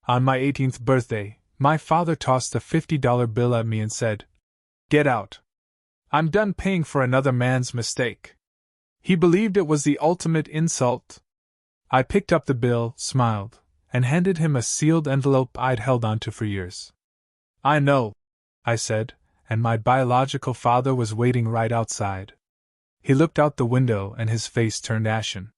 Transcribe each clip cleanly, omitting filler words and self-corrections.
On my 18th birthday, my father tossed a $50 bill at me and said, "Get out. I'm done paying for another man's mistake." He believed it was the ultimate insult. I picked up the bill, smiled, and handed him a sealed envelope I'd held onto for years. "I know," I said, and my biological father was waiting right outside. He looked out the window and his face turned ashen.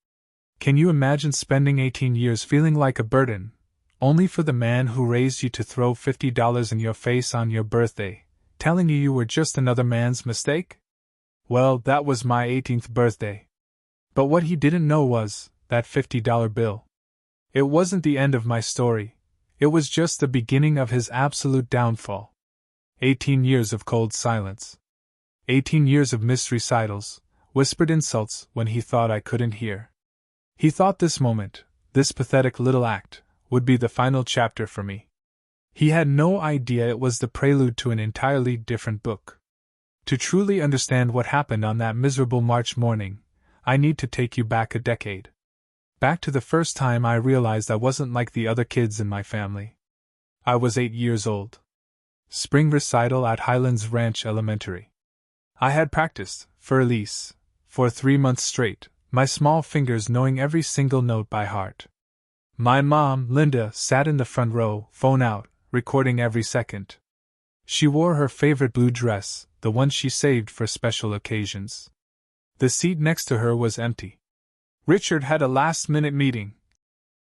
Can you imagine spending 18 years feeling like a burden, only for the man who raised you to throw $50 in your face on your birthday, telling you were just another man's mistake? Well, that was my 18th birthday. But what he didn't know was, that $50 bill. It wasn't the end of my story, it was just the beginning of his absolute downfall. 18 years of cold silence. 18 years of missed recitals, whispered insults when he thought I couldn't hear. He thought this moment, this pathetic little act, would be the final chapter for me. He had no idea it was the prelude to an entirely different book. To truly understand what happened on that miserable March morning, I need to take you back a decade. Back to the first time I realized I wasn't like the other kids in my family. I was 8 years old. Spring recital at Highlands Ranch Elementary. I had practiced, for Elise, for 3 months straight, my small fingers knowing every single note by heart. My mom, Linda, sat in the front row, phone out, recording every second. She wore her favorite blue dress, the one she saved for special occasions. The seat next to her was empty. Richard had a last-minute meeting.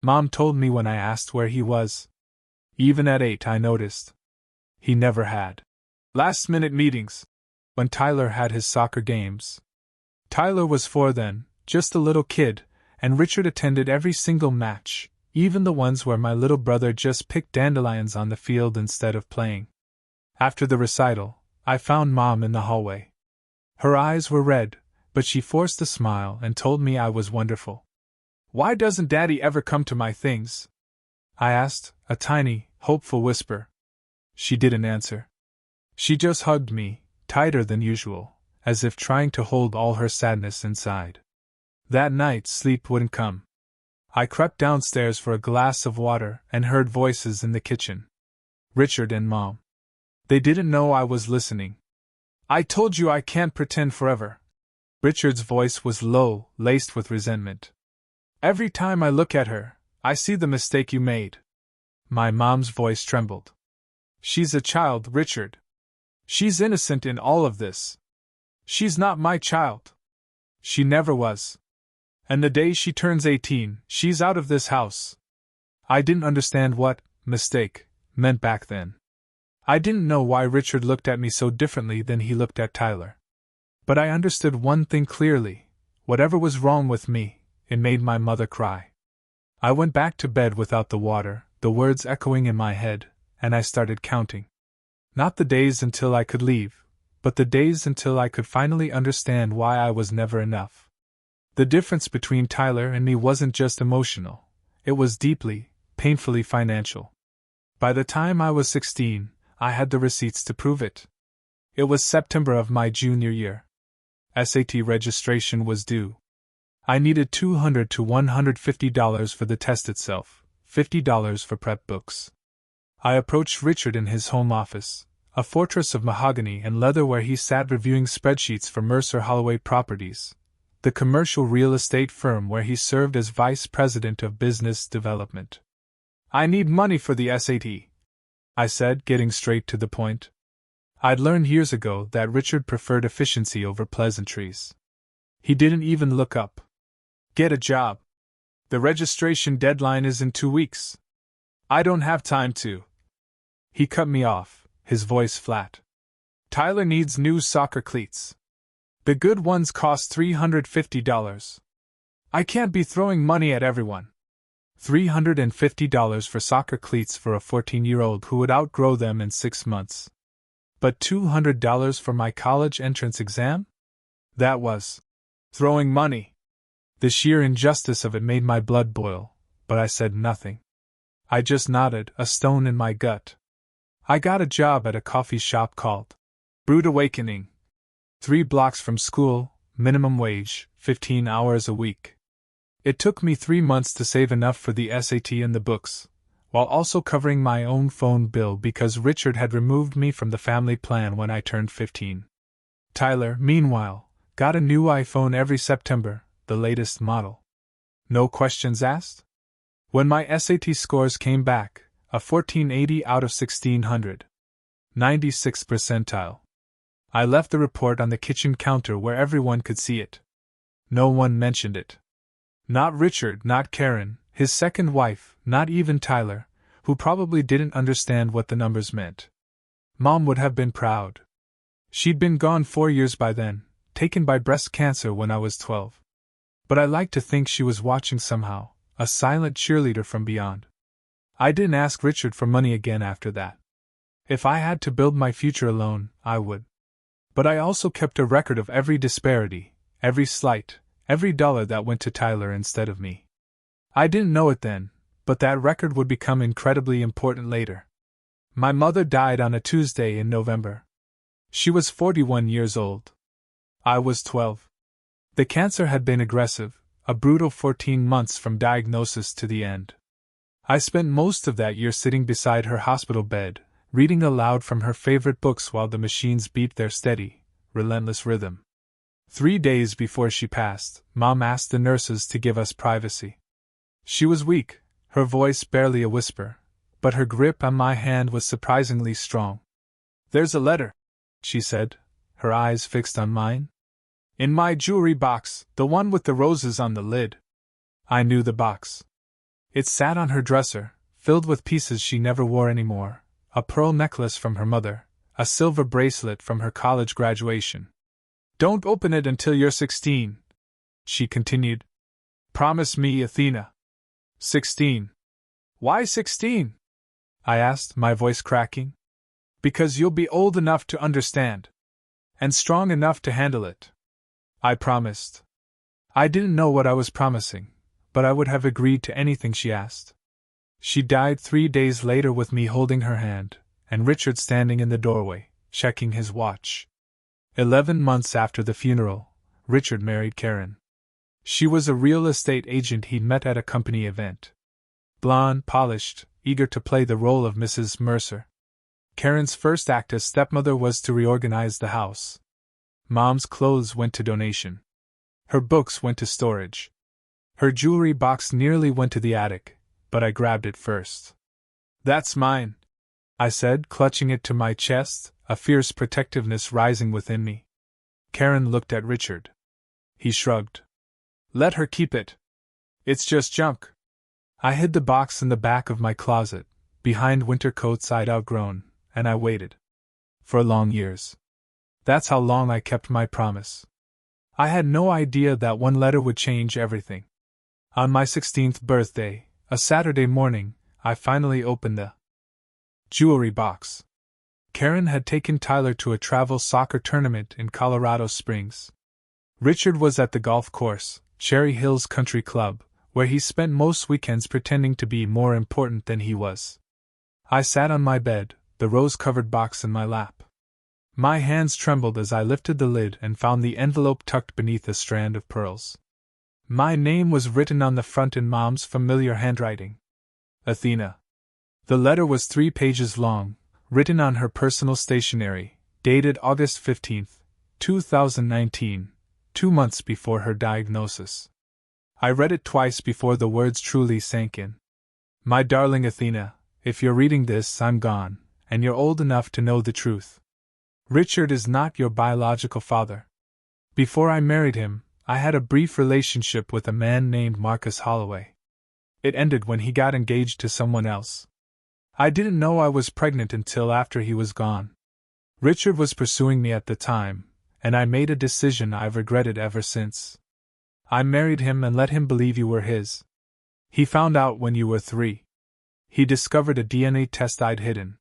Mom told me when I asked where he was. Even at 8 I noticed. He never had last-minute meetings. When Tyler had his soccer games. Tyler was 4 then, just a little kid, and Richard attended every single match, even the ones where my little brother just picked dandelions on the field instead of playing. After the recital, I found Mom in the hallway. Her eyes were red, but she forced a smile and told me I was wonderful. "Why doesn't Daddy ever come to my things?" I asked, a tiny, hopeful whisper. She didn't answer. She just hugged me, tighter than usual, as if trying to hold all her sadness inside. That night sleep wouldn't come. I crept downstairs for a glass of water and heard voices in the kitchen. Richard and Mom. They didn't know I was listening. "I told you I can't pretend forever." Richard's voice was low, laced with resentment. "Every time I look at her, I see the mistake you made." My mom's voice trembled. "She's a child, Richard. She's innocent in all of this. She's not my child. She never was. And the day she turns 18, she's out of this house." I didn't understand what mistake meant back then. I didn't know why Richard looked at me so differently than he looked at Tyler. But I understood one thing clearly: whatever was wrong with me, it made my mother cry. I went back to bed without the water, the words echoing in my head, and I started counting. Not the days until I could leave, but the days until I could finally understand why I was never enough. The difference between Tyler and me wasn't just emotional, it was deeply, painfully financial. By the time I was 16, I had the receipts to prove it. It was September of my junior year. SAT registration was due. I needed $200 to $150 for the test itself, $50 for prep books. I approached Richard in his home office, a fortress of mahogany and leather where he sat reviewing spreadsheets for Mercer Holloway Properties, the commercial real estate firm where he served as vice president of business development. "I need money for the SAT," I said, getting straight to the point. I'd learned years ago that Richard preferred efficiency over pleasantries. He didn't even look up. "Get a job. The registration deadline is in 2 weeks. I don't have time to." He cut me off, his voice flat. "Tyler needs new soccer cleats. The good ones cost $350. I can't be throwing money at everyone. $350 for soccer cleats for a 14-year-old who would outgrow them in 6 months. But $200 for my college entrance exam? That was throwing money. The sheer injustice of it made my blood boil, but I said nothing. I just nodded, a stone in my gut. I got a job at a coffee shop called Brewed Awakening. 3 blocks from school, minimum wage, 15 hours a week. It took me 3 months to save enough for the SAT and the books, while also covering my own phone bill because Richard had removed me from the family plan when I turned 15. Tyler, meanwhile, got a new iPhone every September, the latest model. No questions asked? When my SAT scores came back, a 1480 out of 1600. 96th percentile. I left the report on the kitchen counter where everyone could see it. No one mentioned it. Not Richard, not Karen, his second wife, not even Tyler, who probably didn't understand what the numbers meant. Mom would have been proud. She'd been gone 4 years by then, taken by breast cancer when I was 12. But I like to think she was watching somehow, a silent cheerleader from beyond. I didn't ask Richard for money again after that. If I had to build my future alone, I would. But I also kept a record of every disparity, every slight, every dollar that went to Tyler instead of me. I didn't know it then, but that record would become incredibly important later. My mother died on a Tuesday in November. She was 41 years old. I was 12. The cancer had been aggressive, a brutal 14 months from diagnosis to the end. I spent most of that year sitting beside her hospital bed, reading aloud from her favorite books while the machines beat their steady, relentless rhythm. 3 days before she passed, Mom asked the nurses to give us privacy. She was weak, her voice barely a whisper, but her grip on my hand was surprisingly strong. "There's a letter," she said, her eyes fixed on mine. "In my jewelry box, the one with the roses on the lid." I knew the box. It sat on her dresser, filled with pieces she never wore anymore, a pearl necklace from her mother, a silver bracelet from her college graduation. "Don't open it until you're 16, she continued. "Promise me, Athena." 16. "Why 16? I asked, my voice cracking. "Because you'll be old enough to understand. And strong enough to handle it." I promised. I didn't know what I was promising, but I would have agreed to anything she asked. She died 3 days later with me holding her hand, and Richard standing in the doorway, checking his watch. 11 months after the funeral, Richard married Karen. She was a real estate agent he'd met at a company event. Blonde, polished, eager to play the role of Mrs. Mercer. Karen's first act as stepmother was to reorganize the house. Mom's clothes went to donation. Her books went to storage. Her jewelry box nearly went to the attic, but I grabbed it first. "That's mine," I said, clutching it to my chest, a fierce protectiveness rising within me. Karen looked at Richard. He shrugged. "Let her keep it. It's just junk." I hid the box in the back of my closet, behind winter coats I'd outgrown, and I waited. For long years. That's how long I kept my promise. I had no idea that one letter would change everything. On my 16th birthday, a Saturday morning, I finally opened the jewelry box. Karen had taken Tyler to a travel soccer tournament in Colorado Springs. Richard was at the golf course, Cherry Hills Country Club, where he spent most weekends pretending to be more important than he was. I sat on my bed, the rose-covered box in my lap. My hands trembled as I lifted the lid and found the envelope tucked beneath a strand of pearls. My name was written on the front in Mom's familiar handwriting. Athena. The letter was 3 pages long, written on her personal stationery, dated August 15, 2019, 2 months before her diagnosis. I read it twice before the words truly sank in. "My darling Athena, if you're reading this, I'm gone, and you're old enough to know the truth. Richard is not your biological father. Before I married him, I had a brief relationship with a man named Marcus Holloway. It ended when he got engaged to someone else. I didn't know I was pregnant until after he was gone. Richard was pursuing me at the time, and I made a decision I've regretted ever since. I married him and let him believe you were his. He found out when you were 3. He discovered a DNA test I'd hidden.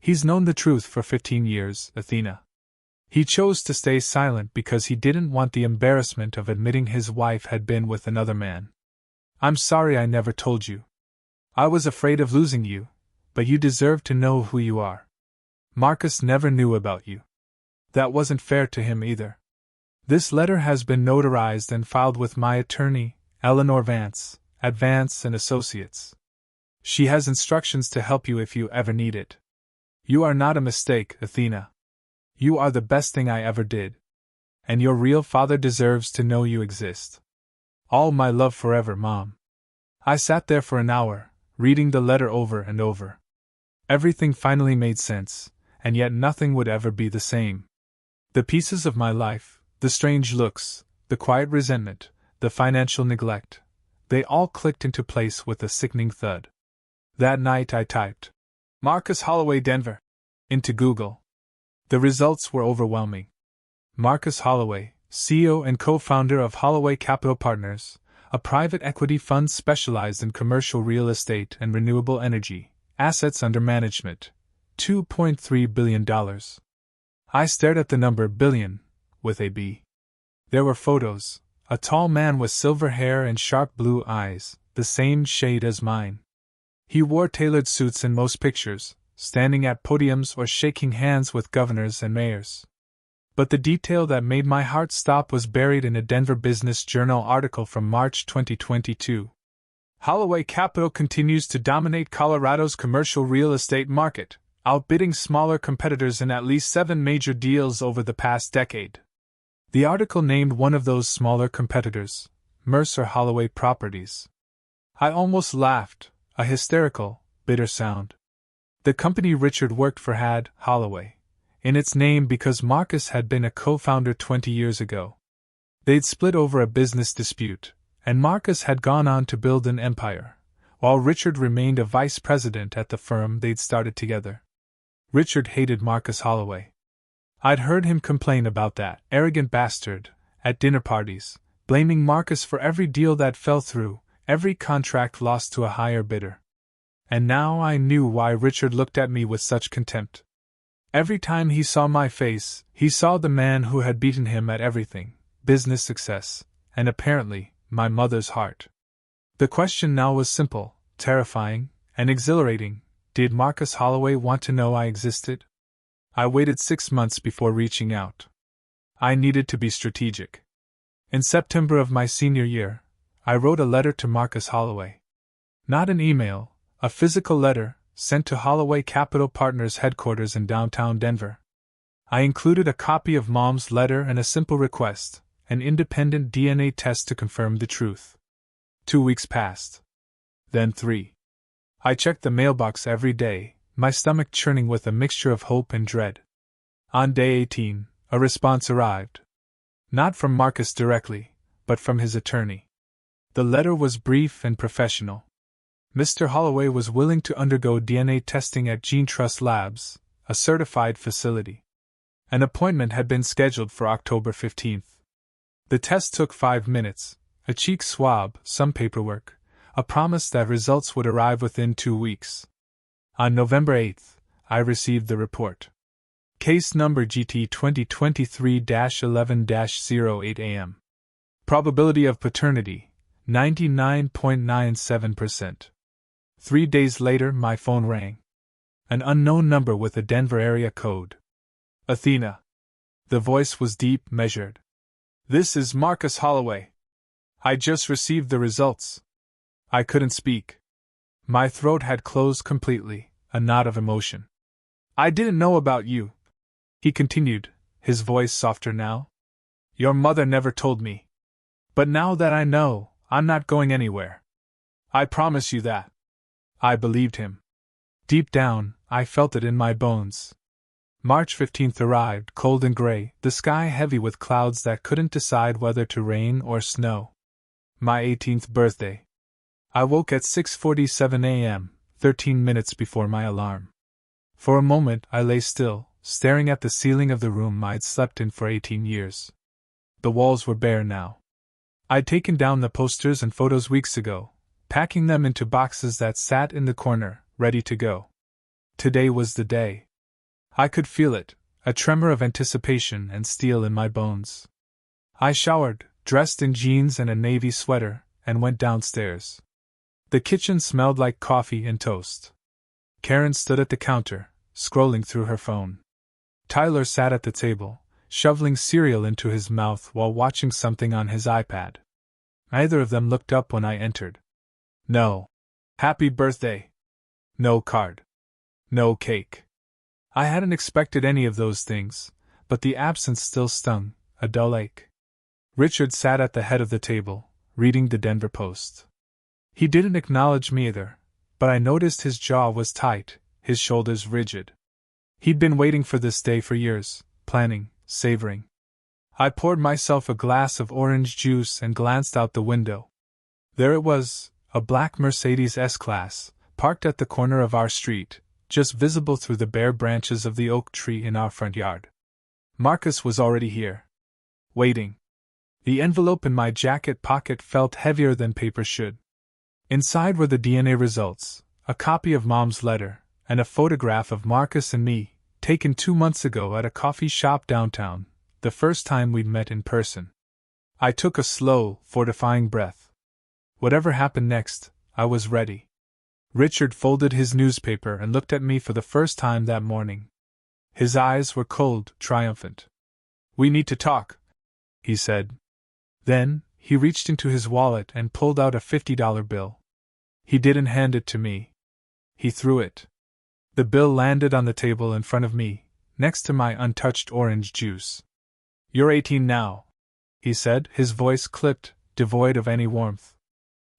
He's known the truth for 15 years, Athena. He chose to stay silent because he didn't want the embarrassment of admitting his wife had been with another man. I'm sorry I never told you. I was afraid of losing you, but you deserve to know who you are. Marcus never knew about you. That wasn't fair to him either. This letter has been notarized and filed with my attorney, Eleanor Vance, at Vance and Associates. She has instructions to help you if you ever need it. You are not a mistake, Athena. You are the best thing I ever did. And your real father deserves to know you exist. All my love forever, Mom. I sat there for an hour, reading the letter over and over. Everything finally made sense, and yet nothing would ever be the same. The pieces of my life, the strange looks, the quiet resentment, the financial neglect, they all clicked into place with a sickening thud. That night I typed, Marcus Holloway, Denver, into Google. The results were overwhelming. Marcus Holloway, CEO and co-founder of Holloway Capital Partners, a private equity fund specialized in commercial real estate and renewable energy, assets under management, $2.3 billion. I stared at the number billion, with a B. There were photos, a tall man with silver hair and sharp blue eyes, the same shade as mine. He wore tailored suits in most pictures, standing at podiums or shaking hands with governors and mayors. But the detail that made my heart stop was buried in a Denver Business Journal article from March 2022. Holloway Capital continues to dominate Colorado's commercial real estate market, outbidding smaller competitors in at least 7 major deals over the past decade. The article named one of those smaller competitors, Mercer Holloway Properties. I almost laughed, a hysterical, bitter sound. The company Richard worked for had Holloway in its name because Marcus had been a co-founder 20 years ago. They'd split over a business dispute, and Marcus had gone on to build an empire, while Richard remained a vice president at the firm they'd started together. Richard hated Marcus Holloway. I'd heard him complain about that arrogant bastard at dinner parties, blaming Marcus for every deal that fell through, every contract lost to a higher bidder. And now I knew why Richard looked at me with such contempt. Every time he saw my face, he saw the man who had beaten him at everything, business success, and apparently, my mother's heart. The question now was simple, terrifying, and exhilarating. Did Marcus Holloway want to know I existed? I waited 6 months before reaching out. I needed to be strategic. In September of my senior year, I wrote a letter to Marcus Holloway. Not an email, a physical letter, sent to Holloway Capital Partners headquarters in downtown Denver. I included a copy of Mom's letter and a simple request, an independent DNA test to confirm the truth. 2 weeks passed. Then 3. I checked the mailbox every day, my stomach churning with a mixture of hope and dread. On day 18, a response arrived. Not from Marcus directly, but from his attorney. The letter was brief and professional. Mr. Holloway was willing to undergo DNA testing at Gene Trust Labs, a certified facility. An appointment had been scheduled for October 15th. The test took 5 minutes, a cheek swab, some paperwork, a promise that results would arrive within 2 weeks. On November 8th, I received the report. Case number GT 2023-11-08 AM. Probability of paternity, 99.97%. 3 days later, my phone rang. An unknown number with a Denver area code. Athena. The voice was deep, measured. This is Marcus Holloway. I just received the results. I couldn't speak. My throat had closed completely, a knot of emotion. I didn't know about you, he continued, his voice softer now. Your mother never told me. But now that I know, I'm not going anywhere. I promise you that. I believed him. Deep down, I felt it in my bones. March 15th arrived, cold and gray, the sky heavy with clouds that couldn't decide whether to rain or snow. My 18th birthday. I woke at 6:47 a.m., 13 minutes before my alarm. For a moment I lay still, staring at the ceiling of the room I'd slept in for 18 years. The walls were bare now. I'd taken down the posters and photos weeks ago, packing them into boxes that sat in the corner, ready to go. Today was the day. I could feel it, a tremor of anticipation and steel in my bones. I showered, dressed in jeans and a navy sweater, and went downstairs. The kitchen smelled like coffee and toast. Karen stood at the counter, scrolling through her phone. Tyler sat at the table, shoveling cereal into his mouth while watching something on his iPad. Neither of them looked up when I entered. No. Happy birthday, No card. No cake. I hadn't expected any of those things, but the absence still stung, a dull ache. Richard sat at the head of the table, reading the Denver Post. He didn't acknowledge me either, but I noticed his jaw was tight, his shoulders rigid. He'd been waiting for this day for years, planning, savoring. I poured myself a glass of orange juice and glanced out the window. There it was, a black Mercedes S-Class, parked at the corner of our street, just visible through the bare branches of the oak tree in our front yard. Marcus was already here. Waiting. The envelope in my jacket pocket felt heavier than paper should. Inside were the DNA results, a copy of Mom's letter, and a photograph of Marcus and me, taken 2 months ago at a coffee shop downtown, the first time we'd met in person. I took a slow, fortifying breath. Whatever happened next, I was ready. Richard folded his newspaper and looked at me for the first time that morning. His eyes were cold, triumphant. "We need to talk," he said. Then, he reached into his wallet and pulled out a $50 bill. He didn't hand it to me. He threw it. The bill landed on the table in front of me, next to my untouched orange juice. "You're 18 now," he said, his voice clipped, devoid of any warmth.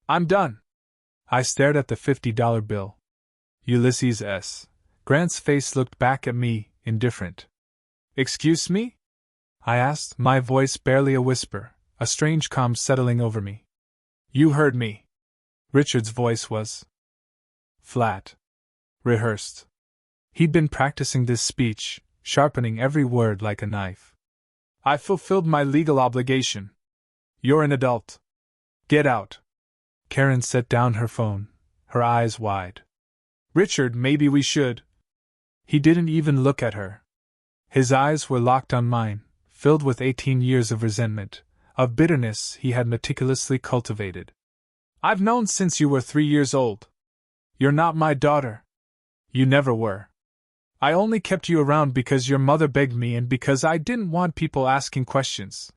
"I'm done." I stared at the $50 bill. Ulysses S. Grant's face looked back at me, indifferent. "Excuse me?" I asked, my voice barely a whisper, a strange calm settling over me. "You heard me." Richard's voice was flat. Rehearsed. He'd been practicing this speech, sharpening every word like a knife. "I fulfilled my legal obligation. You're an adult. Get out." Karen set down her phone, her eyes wide. "Richard, maybe we should." He didn't even look at her. His eyes were locked on mine, filled with 18 years of resentment, of bitterness he had meticulously cultivated. "I've known since you were 3 years old. You're not my daughter. You never were. I only kept you around because your mother begged me and because I didn't want people asking questions."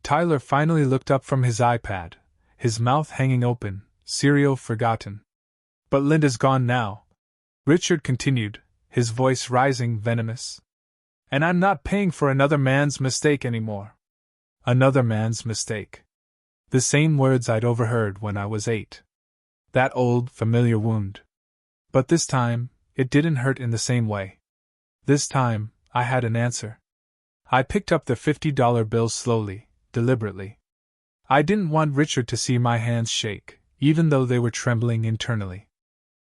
Tyler finally looked up from his iPad, his mouth hanging open, cereal forgotten. "But Linda's gone now," Richard continued, his voice rising venomous. "And I'm not paying for another man's mistake anymore." Another man's mistake. The same words I'd overheard when I was 8. That old, familiar wound. But this time, it didn't hurt in the same way. This time, I had an answer. I picked up the $50 bill slowly, deliberately. I didn't want Richard to see my hands shake, even though they were trembling internally.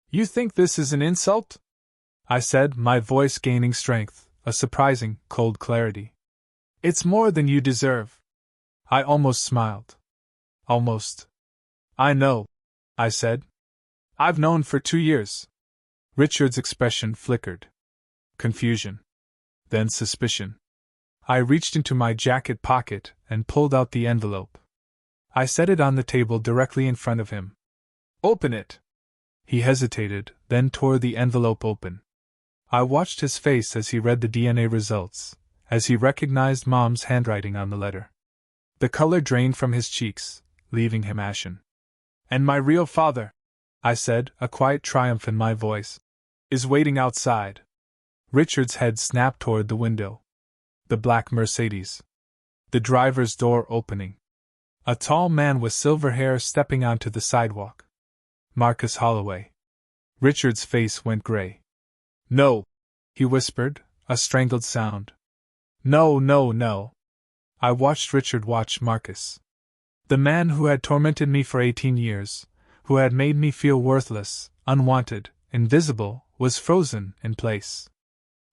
"You think this is an insult?" I said, my voice gaining strength, a surprising, cold clarity. "It's more than you deserve." I almost smiled. Almost. "I know," I said. "I've known for 2 years." Richard's expression flickered. Confusion. Then suspicion. I reached into my jacket pocket and pulled out the envelope. I set it on the table directly in front of him. "Open it." He hesitated, then tore the envelope open. I watched his face as he read the DNA results, as he recognized Mom's handwriting on the letter. The color drained from his cheeks, leaving him ashen. "And my real father," I said, a quiet triumph in my voice, "is waiting outside." Richard's head snapped toward the window. The black Mercedes. The driver's door opening. A tall man with silver hair stepping onto the sidewalk. Marcus Holloway. Richard's face went gray. "No," he whispered, a strangled sound. "No, no, no." I watched Richard watch Marcus. The man who had tormented me for 18 years, who had made me feel worthless, unwanted, invisible, was frozen in place.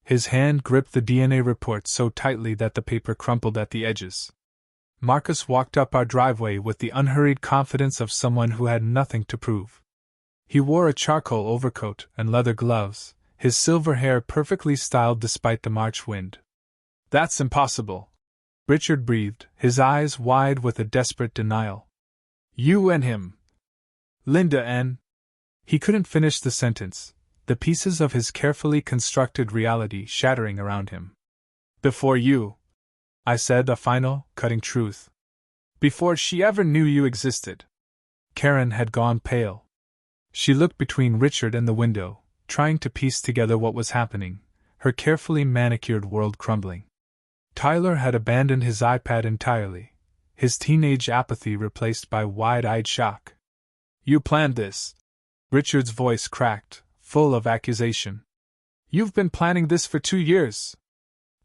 His hand gripped the DNA report so tightly that the paper crumpled at the edges. Marcus walked up our driveway with the unhurried confidence of someone who had nothing to prove. He wore a charcoal overcoat and leather gloves, his silver hair perfectly styled despite the March wind. "That's impossible," Richard breathed, his eyes wide with a desperate denial. "You and him. Linda and—" He couldn't finish the sentence, the pieces of his carefully constructed reality shattering around him. "Before you," I said, a final, cutting truth. "Before she ever knew you existed." Karen had gone pale. She looked between Richard and the window, trying to piece together what was happening, her carefully manicured world crumbling. Tyler had abandoned his iPad entirely, his teenage apathy replaced by wide-eyed shock. "You planned this." Richard's voice cracked, full of accusation. "You've been planning this for 2 years."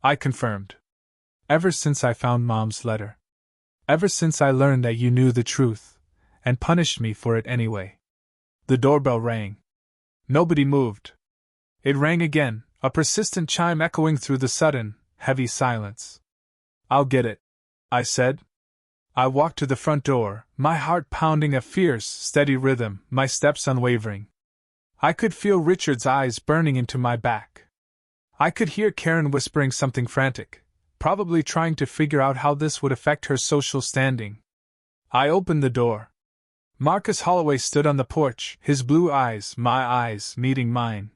I confirmed. "Ever since I found Mom's letter. Ever since I learned that you knew the truth, and punished me for it anyway." The doorbell rang. Nobody moved. It rang again, a persistent chime echoing through the sudden, heavy silence. "I'll get it," I said. I walked to the front door, my heart pounding a fierce, steady rhythm, my steps unwavering. I could feel Richard's eyes burning into my back. I could hear Karen whispering something frantic, probably trying to figure out how this would affect her social standing. I opened the door. Marcus Holloway stood on the porch, his blue eyes, my eyes, meeting mine.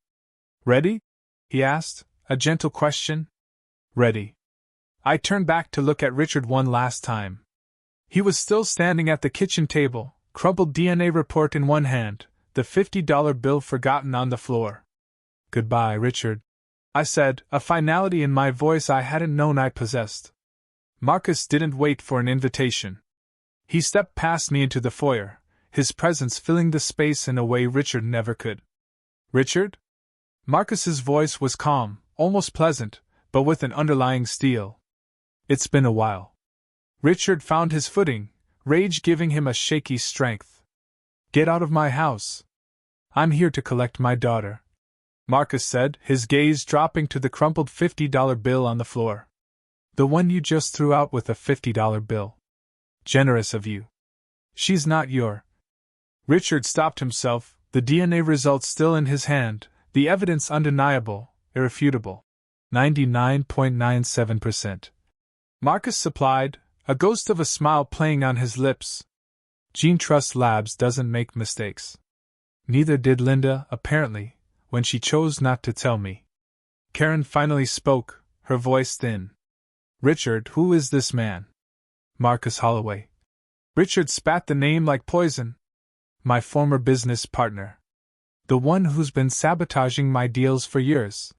"Ready?" he asked, a gentle question. "Ready." I turned back to look at Richard one last time. He was still standing at the kitchen table, crumpled DNA report in one hand, the $50 bill forgotten on the floor. "Goodbye, Richard," I said, a finality in my voice I hadn't known I possessed. Marcus didn't wait for an invitation. He stepped past me into the foyer, his presence filling the space in a way Richard never could. "Richard?" Marcus's voice was calm, almost pleasant, but with an underlying steel. "It's been a while." Richard found his footing, rage giving him a shaky strength. "Get out of my house. I'm here to collect my daughter," Marcus said, his gaze dropping to the crumpled $50 bill on the floor. "The one you just threw out with a $50 bill. Generous of you. She's not your—" Richard stopped himself, the DNA results still in his hand, the evidence undeniable, irrefutable. 99.97%. Marcus supplied, a ghost of a smile playing on his lips. Gene Trust Labs doesn't make mistakes. Neither did Linda, apparently, when she chose not to tell me. Karen finally spoke, her voice thin. "Richard, who is this man?" "Marcus Holloway." Richard spat the name like poison. "My former business partner. The one who's been sabotaging my deals for years."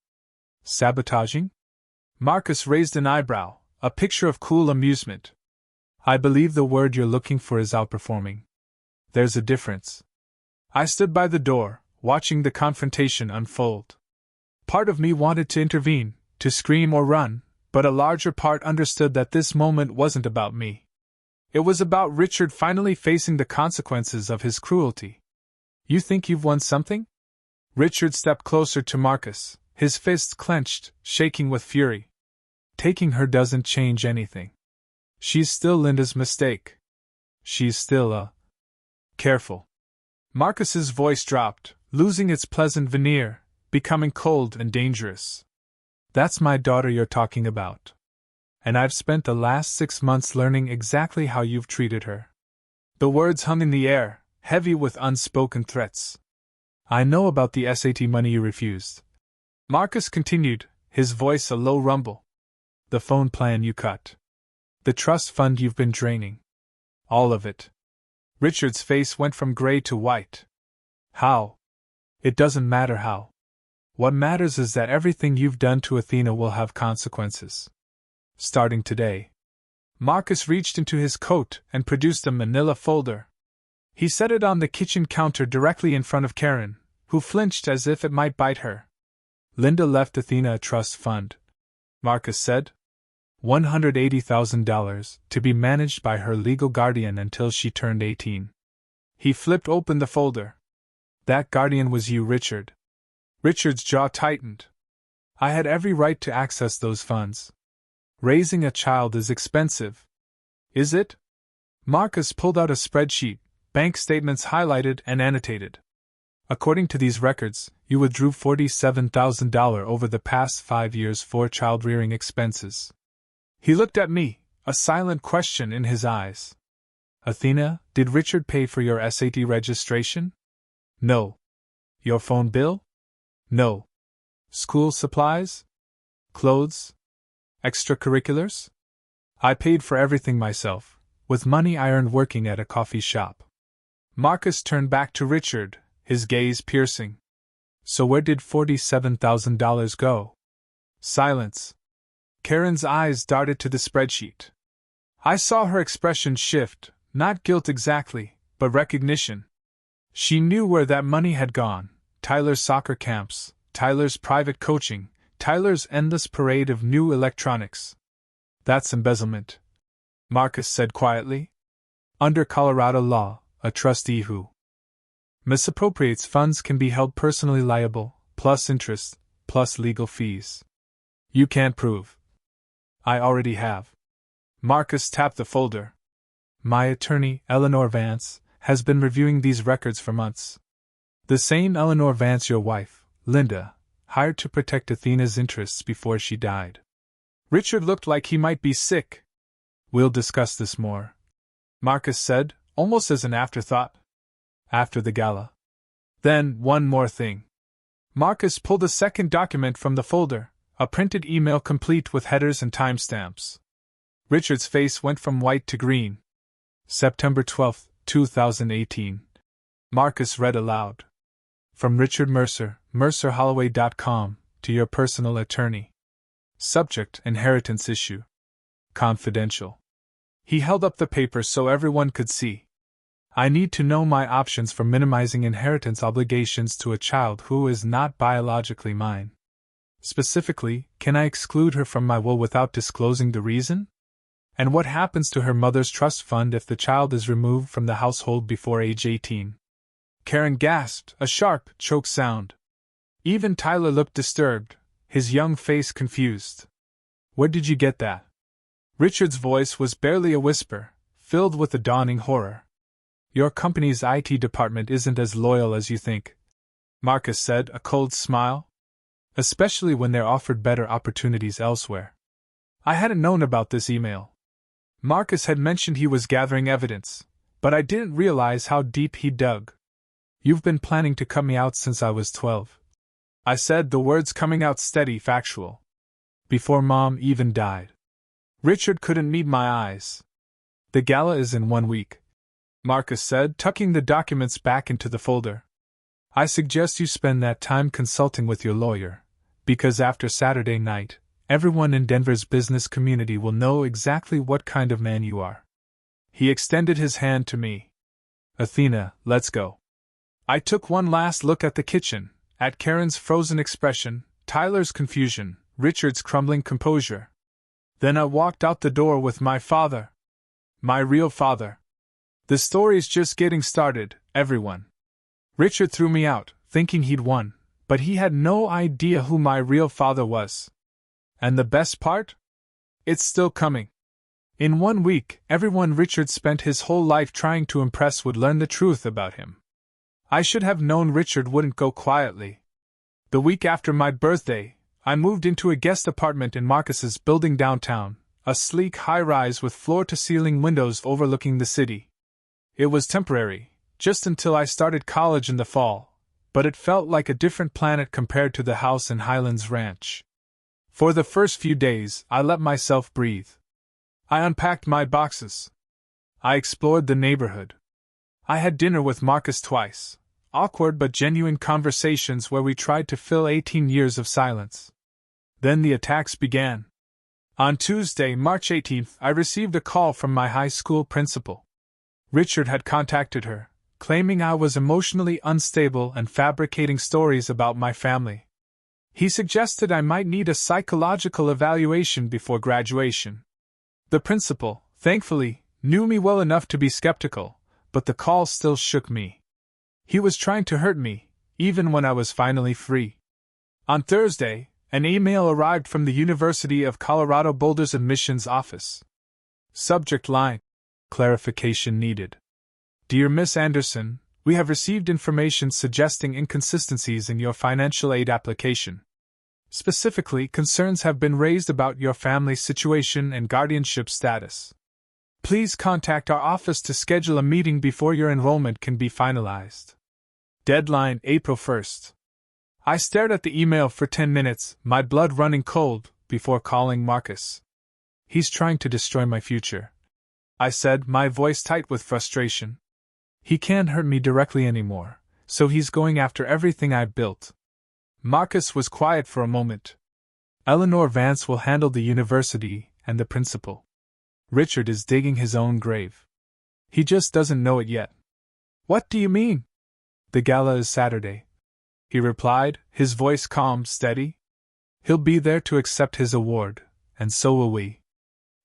"Sabotaging?" Marcus raised an eyebrow, a picture of cool amusement. "I believe the word you're looking for is outperforming. There's a difference." I stood by the door, watching the confrontation unfold. Part of me wanted to intervene, to scream or run, but a larger part understood that this moment wasn't about me. It was about Richard finally facing the consequences of his cruelty. "You think you've won something?" Richard stepped closer to Marcus, his fists clenched, shaking with fury. "Taking her doesn't change anything. She's still Linda's mistake. She's still a—" "Careful." Marcus's voice dropped, losing its pleasant veneer, becoming cold and dangerous. "That's my daughter you're talking about. And I've spent the last 6 months learning exactly how you've treated her." The words hung in the air, heavy with unspoken threats. "I know about the SAT money you refused," Marcus continued, his voice a low rumble. "The phone plan you cut. The trust fund you've been draining. All of it." Richard's face went from gray to white. "How?" "It doesn't matter how. What matters is that everything you've done to Athena will have consequences. Starting today." Marcus reached into his coat and produced a manila folder. He set it on the kitchen counter directly in front of Karen, who flinched as if it might bite her. "Linda left Athena a trust fund," Marcus said. $180,000, to be managed by her legal guardian until she turned 18. He flipped open the folder. "That guardian was you, Richard." Richard's jaw tightened. "I had every right to access those funds. Raising a child is expensive." "Is it?" Marcus pulled out a spreadsheet, bank statements highlighted and annotated. "According to these records, you withdrew $47,000 over the past 5 years for child-rearing expenses." He looked at me, a silent question in his eyes. "Athena, did Richard pay for your SAT registration?" "No." "Your phone bill?" "No." "School supplies? Clothes? Extracurriculars?" "I paid for everything myself, with money I earned working at a coffee shop." Marcus turned back to Richard, his gaze piercing. So where did $47,000 go? Silence. Karen's eyes darted to the spreadsheet. I saw her expression shift, not guilt exactly, but recognition. She knew where that money had gone: Tyler's soccer camps, Tyler's private coaching, Tyler's endless parade of new electronics. That's embezzlement, Marcus said quietly. Under Colorado law, a trustee who misappropriates funds can be held personally liable, plus interest, plus legal fees. You can't prove. I already have. Marcus tapped the folder. My attorney, Eleanor Vance, has been reviewing these records for months. The same Eleanor Vance your wife, Linda, hired to protect Athena's interests before she died. Richard looked like he might be sick. We'll discuss this more, Marcus said, almost as an afterthought. After the gala. Then, one more thing. Marcus pulled a second document from the folder, a printed email complete with headers and timestamps. Richard's face went from white to green. September 12, 2018. Marcus read aloud. From Richard Mercer, mercerholloway.com, to your personal attorney. Subject: inheritance issue. Confidential. He held up the paper so everyone could see. I need to know my options for minimizing inheritance obligations to a child who is not biologically mine. Specifically, can I exclude her from my will without disclosing the reason? And what happens to her mother's trust fund if the child is removed from the household before age 18? Karen gasped, a sharp, choked sound. Even Tyler looked disturbed, his young face confused. Where did you get that? Richard's voice was barely a whisper, filled with a dawning horror. Your company's IT department isn't as loyal as you think, Marcus said, a cold smile. Especially when they're offered better opportunities elsewhere. I hadn't known about this email. Marcus had mentioned he was gathering evidence, but I didn't realize how deep he dug. You've been planning to cut me out since I was 12. I said, the words coming out steady, factual. Before Mom even died. Richard couldn't meet my eyes. The gala is in 1 week, Marcus said, tucking the documents back into the folder. I suggest you spend that time consulting with your lawyer, because after Saturday night, everyone in Denver's business community will know exactly what kind of man you are. He extended his hand to me. Athena, let's go. I took one last look at the kitchen, at Karen's frozen expression, Tyler's confusion, Richard's crumbling composure. Then I walked out the door with my father. My real father. The story's just getting started, everyone. Richard threw me out, thinking he'd won, but he had no idea who my real father was. And the best part? It's still coming. In 1 week, everyone Richard spent his whole life trying to impress would learn the truth about him. I should have known Richard wouldn't go quietly. The week after my birthday, I moved into a guest apartment in Marcus's building downtown, a sleek high-rise with floor-to-ceiling windows overlooking the city. It was temporary, just until I started college in the fall, but it felt like a different planet compared to the house in Highlands Ranch. For the first few days, I let myself breathe. I unpacked my boxes. I explored the neighborhood. I had dinner with Marcus twice, awkward but genuine conversations where we tried to fill 18 years of silence. Then the attacks began. On Tuesday, March 18th, I received a call from my high school principal. Richard had contacted her, claiming I was emotionally unstable and fabricating stories about my family. He suggested I might need a psychological evaluation before graduation. The principal, thankfully, knew me well enough to be skeptical, but the call still shook me. He was trying to hurt me, even when I was finally free. On Thursday, an email arrived from the University of Colorado Boulder's admissions office. Subject line: clarification needed. Dear Miss Anderson, we have received information suggesting inconsistencies in your financial aid application. Specifically, concerns have been raised about your family's situation and guardianship status. Please contact our office to schedule a meeting before your enrollment can be finalized. Deadline April 1st. I stared at the email for 10 minutes, my blood running cold, before calling Marcus. He's trying to destroy my future, I said, my voice tight with frustration. He can't hurt me directly anymore, so he's going after everything I built. Marcus was quiet for a moment. Eleanor Vance will handle the university and the principal. Richard is digging his own grave. He just doesn't know it yet. What do you mean? The gala is Saturday, he replied, his voice calm, steady. He'll be there to accept his award, and so will we.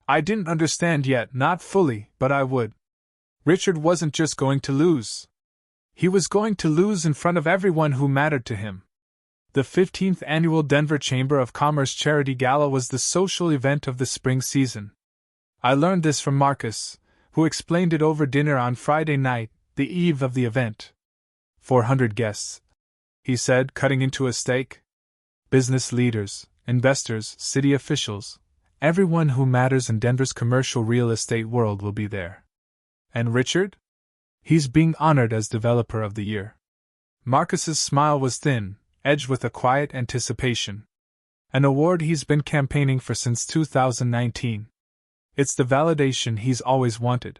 I didn't understand yet, not fully, but I would. Richard wasn't just going to lose. He was going to lose in front of everyone who mattered to him. The 15th Annual Denver Chamber of Commerce Charity Gala was the social event of the spring season. I learned this from Marcus, who explained it over dinner on Friday night, the eve of the event. 400 guests, he said, cutting into a steak. Business leaders, investors, city officials, everyone who matters in Denver's commercial real estate world will be there. And Richard? He's being honored as Developer of the Year. Marcus's smile was thin, edged with a quiet anticipation. An award he's been campaigning for since 2019. It's the validation he's always wanted.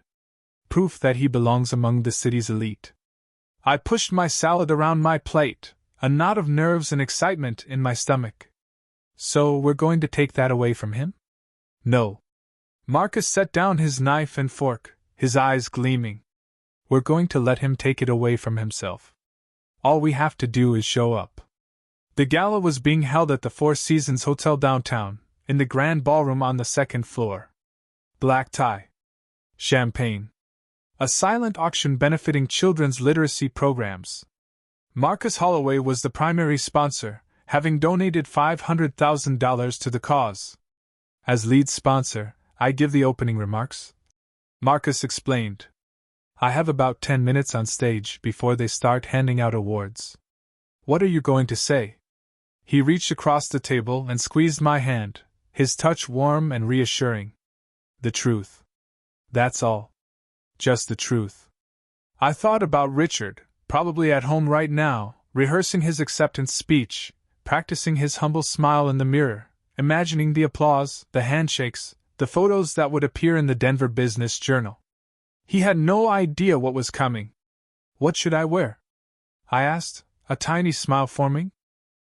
Proof that he belongs among the city's elite. I pushed my salad around my plate, a knot of nerves and excitement in my stomach. So we're going to take that away from him? No. Marcus set down his knife and fork, his eyes gleaming. We're going to let him take it away from himself. All we have to do is show up. The gala was being held at the Four Seasons Hotel downtown, in the grand ballroom on the second floor. Black tie. Champagne. A silent auction benefiting children's literacy programs. Marcus Holloway was the primary sponsor, having donated $500,000 to the cause. As lead sponsor, I give the opening remarks. Marcus explained. I have about 10 minutes on stage before they start handing out awards. What are you going to say? He reached across the table and squeezed my hand, his touch warm and reassuring. The truth. That's all. Just the truth. I thought about Richard, probably at home right now, rehearsing his acceptance speech, practicing his humble smile in the mirror, imagining the applause, the handshakes, the photos that would appear in the Denver Business Journal. He had no idea what was coming. What should I wear? I asked, a tiny smile forming.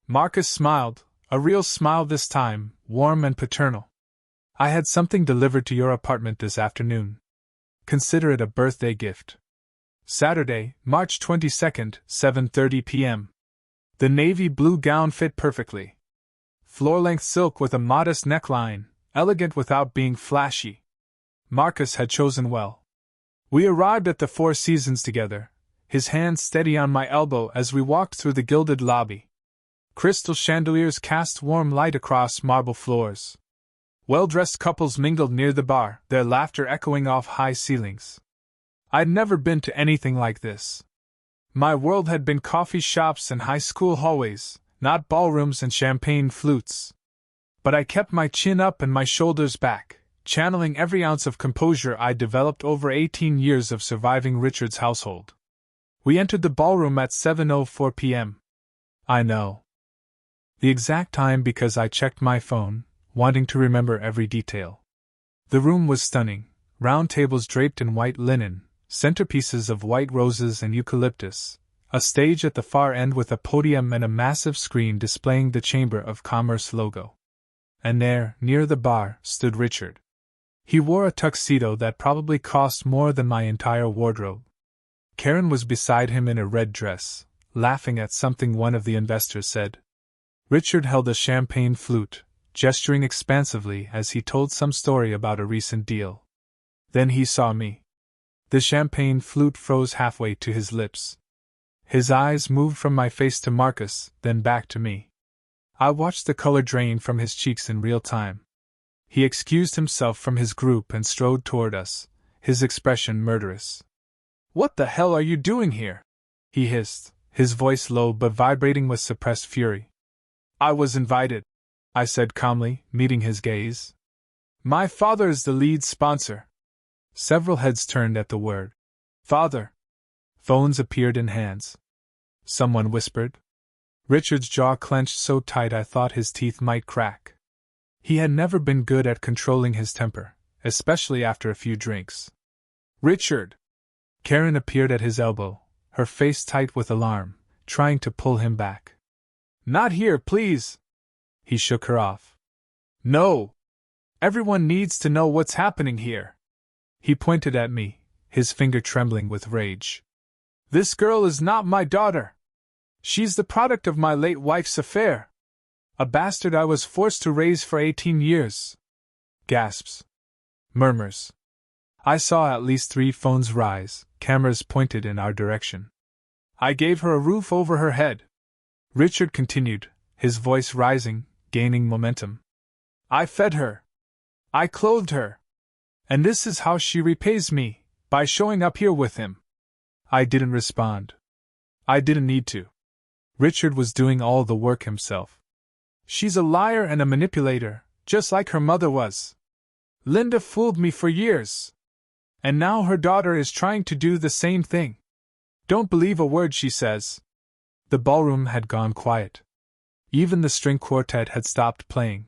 Marcus smiled, a real smile this time, warm and paternal. I had something delivered to your apartment this afternoon. Consider it a birthday gift. Saturday, March 22nd, 7:30 p.m. The navy blue gown fit perfectly. Floor-length silk with a modest neckline, elegant without being flashy. Marcus had chosen well. We arrived at the Four Seasons together, his hand steady on my elbow as we walked through the gilded lobby. Crystal chandeliers cast warm light across marble floors. Well-dressed couples mingled near the bar, their laughter echoing off high ceilings. I'd never been to anything like this. My world had been coffee shops and high school hallways, not ballrooms and champagne flutes. But I kept my chin up and my shoulders back, channeling every ounce of composure I'd developed over 18 years of surviving Richard's household. We entered the ballroom at 7:04 p.m. I know the exact time because I checked my phone, wanting to remember every detail. The room was stunning, round tables draped in white linen, centerpieces of white roses and eucalyptus, a stage at the far end with a podium and a massive screen displaying the Chamber of Commerce logo. And there, near the bar, stood Richard. He wore a tuxedo that probably cost more than my entire wardrobe. Karen was beside him in a red dress, laughing at something one of the investors said. Richard held a champagne flute, gesturing expansively as he told some story about a recent deal. Then he saw me. The champagne flute froze halfway to his lips. His eyes moved from my face to Marcus, then back to me. I watched the color drain from his cheeks in real time. He excused himself from his group and strode toward us, his expression murderous. "What the hell are you doing here?" he hissed, his voice low but vibrating with suppressed fury. "I was invited," I said calmly, meeting his gaze. "My father is the lead sponsor." Several heads turned at the word. "Father." Phones appeared in hands. Someone whispered. Richard's jaw clenched so tight I thought his teeth might crack. He had never been good at controlling his temper, especially after a few drinks. "Richard!" Karen appeared at his elbow, her face tight with alarm, trying to pull him back. Not here, please. He shook her off. No. Everyone needs to know what's happening here. He pointed at me, his finger trembling with rage. This girl is not my daughter. She's the product of my late wife's affair. A bastard I was forced to raise for 18 years. Gasps. Murmurs. I saw at least 3 phones rise, cameras pointed in our direction. I gave her a roof over her head. Richard continued, his voice rising, gaining momentum. I fed her. I clothed her. And this is how she repays me, by showing up here with him. I didn't respond. I didn't need to. Richard was doing all the work himself. She's a liar and a manipulator, just like her mother was. Linda fooled me for years. And now her daughter is trying to do the same thing. Don't believe a word she says. The ballroom had gone quiet. Even the string quartet had stopped playing.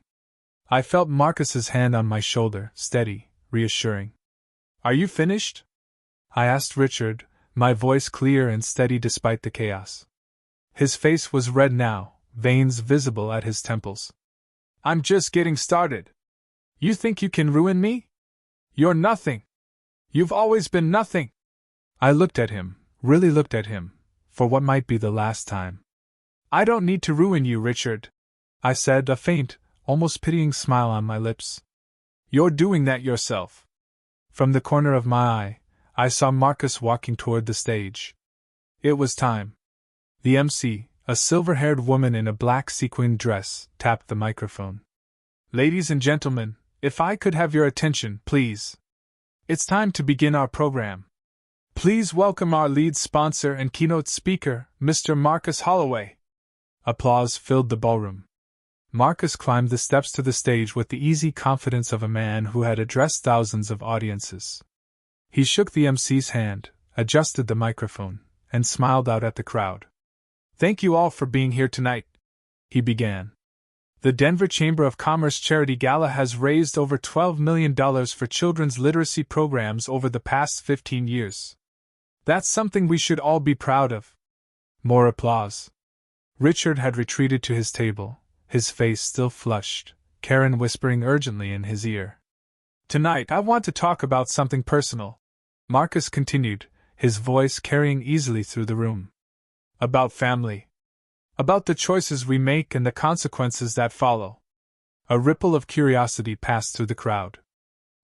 I felt Marcus's hand on my shoulder, steady, reassuring. Are you finished? I asked Richard, my voice clear and steady despite the chaos. His face was red now, veins visible at his temples. I'm just getting started. You think you can ruin me? You're nothing. You've always been nothing. I looked at him, really looked at him, for what might be the last time. I don't need to ruin you, Richard, I said, a faint, almost pitying smile on my lips. You're doing that yourself. From the corner of my eye, I saw Marcus walking toward the stage. It was time. The MC, a silver-haired woman in a black sequined dress, tapped the microphone. Ladies and gentlemen, if I could have your attention, please. It's time to begin our program. Please welcome our lead sponsor and keynote speaker, Mr. Marcus Holloway. Applause filled the ballroom. Marcus climbed the steps to the stage with the easy confidence of a man who had addressed thousands of audiences. He shook the MC's hand, adjusted the microphone, and smiled out at the crowd. Thank you all for being here tonight, he began. The Denver Chamber of Commerce Charity Gala has raised over $12 million for children's literacy programs over the past 15 years. That's something we should all be proud of. More applause. Richard had retreated to his table, his face still flushed, Karen whispering urgently in his ear. Tonight I want to talk about something personal, Marcus continued, his voice carrying easily through the room. About family. About the choices we make and the consequences that follow. A ripple of curiosity passed through the crowd.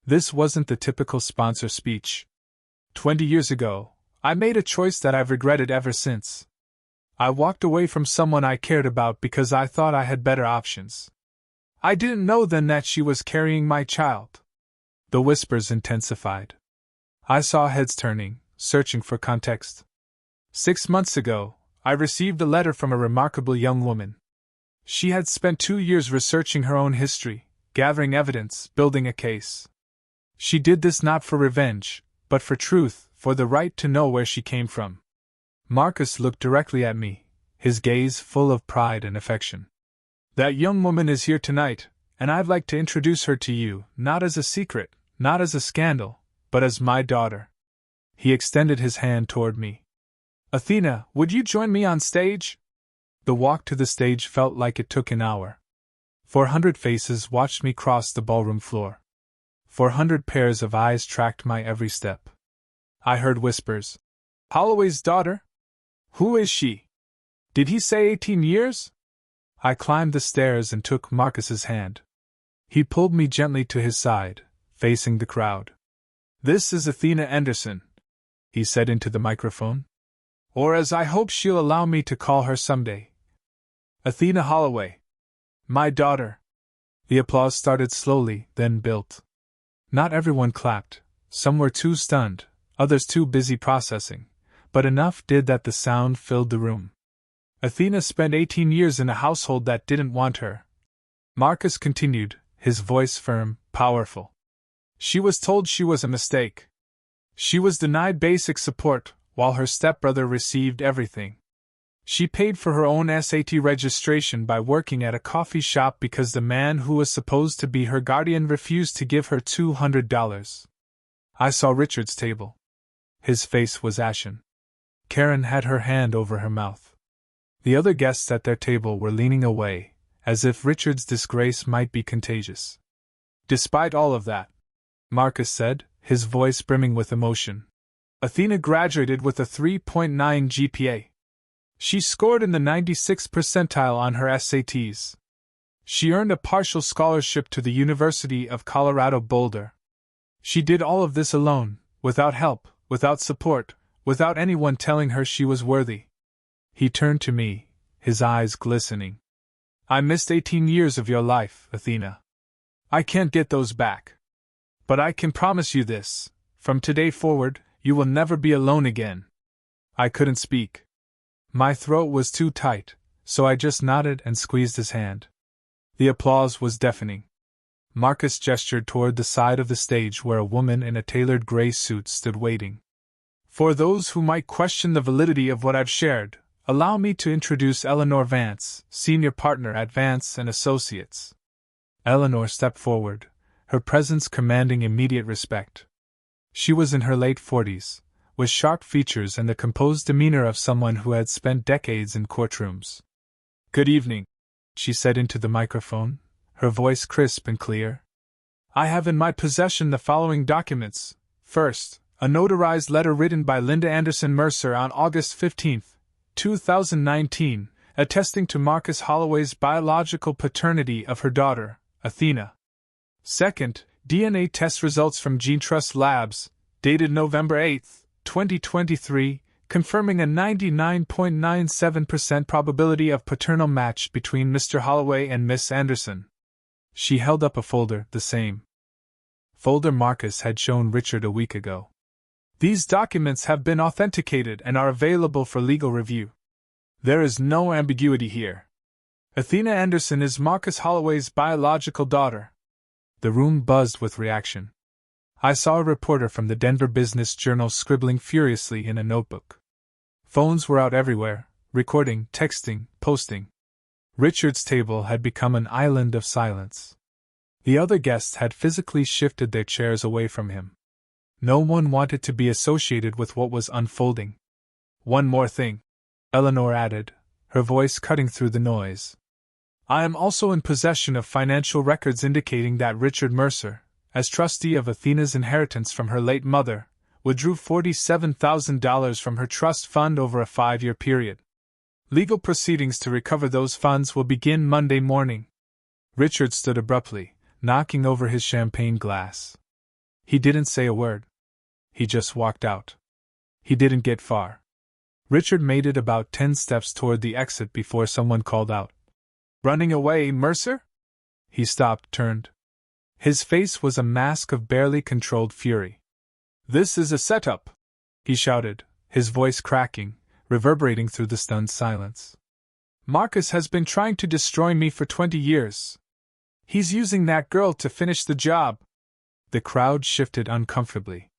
This wasn't the typical sponsor speech. 20 years ago, I made a choice that I've regretted ever since. I walked away from someone I cared about because I thought I had better options. I didn't know then that she was carrying my child. The whispers intensified. I saw heads turning, searching for context. 6 months ago, I received a letter from a remarkable young woman. She had spent 2 years researching her own history, gathering evidence, building a case. She did this not for revenge, but for truth, for the right to know where she came from. Marcus looked directly at me, his gaze full of pride and affection. That young woman is here tonight, and I'd like to introduce her to you, not as a secret, not as a scandal, but as my daughter. He extended his hand toward me. Athena, would you join me on stage? The walk to the stage felt like it took an hour. 400 faces watched me cross the ballroom floor. 400 pairs of eyes tracked my every step. I heard whispers. Holloway's daughter? Who is she? Did he say 18 years? I climbed the stairs and took Marcus's hand. He pulled me gently to his side, facing the crowd. This is Athena Anderson, he said into the microphone. Or as I hope she'll allow me to call her someday. Athena Holloway. My daughter. The applause started slowly, then built. Not everyone clapped, some were too stunned, others too busy processing, but enough did that the sound filled the room. Athena spent 18 years in a household that didn't want her. Marcus continued, his voice firm, powerful. She was told she was a mistake. She was denied basic support, while her stepbrother received everything. She paid for her own SAT registration by working at a coffee shop because the man who was supposed to be her guardian refused to give her $200. I saw Richard's table. His face was ashen. Karen had her hand over her mouth. The other guests at their table were leaning away, as if Richard's disgrace might be contagious. Despite all of that, Marcus said, his voice brimming with emotion, Athena graduated with a 3.9 GPA. She scored in the 96th percentile on her SATs. She earned a partial scholarship to the University of Colorado Boulder. She did all of this alone, without help, without support, without anyone telling her she was worthy. He turned to me, his eyes glistening. I missed 18 years of your life, Athena. I can't get those back. But I can promise you this, from today forward, you will never be alone again. I couldn't speak. My throat was too tight, so I just nodded and squeezed his hand. The applause was deafening. Marcus gestured toward the side of the stage where a woman in a tailored gray suit stood waiting. For those who might question the validity of what I've shared, allow me to introduce Eleanor Vance, senior partner at Vance & Associates. Eleanor stepped forward, her presence commanding immediate respect. She was in her late 40s, with sharp features and the composed demeanor of someone who had spent decades in courtrooms. Good evening, she said into the microphone, her voice crisp and clear. I have in my possession the following documents. First, a notarized letter written by Linda Anderson Mercer on August 15, 2019, attesting to Marcus Holloway's biological paternity of her daughter, Athena. Second, DNA test results from GeneTrust Labs, dated November 8, 2023, confirming a 99.97% probability of paternal match between Mr. Holloway and Miss Anderson. She held up a folder, the same folder Marcus had shown Richard a week ago. These documents have been authenticated and are available for legal review. There is no ambiguity here. Athena Anderson is Marcus Holloway's biological daughter. The room buzzed with reaction. I saw a reporter from the Denver Business Journal scribbling furiously in a notebook. Phones were out everywhere, recording, texting, posting. Richard's table had become an island of silence. The other guests had physically shifted their chairs away from him. No one wanted to be associated with what was unfolding. One more thing, Eleanor added, her voice cutting through the noise. I am also in possession of financial records indicating that Richard Mercer, as trustee of Athena's inheritance from her late mother, withdrew $47,000 from her trust fund over a 5-year period. Legal proceedings to recover those funds will begin Monday morning. Richard stood abruptly, knocking over his champagne glass. He didn't say a word. He just walked out. He didn't get far. Richard made it about 10 steps toward the exit before someone called out, "Running away, Mercer?" He stopped, turned. His face was a mask of barely controlled fury. "This is a setup," he shouted, his voice cracking, reverberating through the stunned silence. "Marcus has been trying to destroy me for 20 years. He's using that girl to finish the job." The crowd shifted uncomfortably.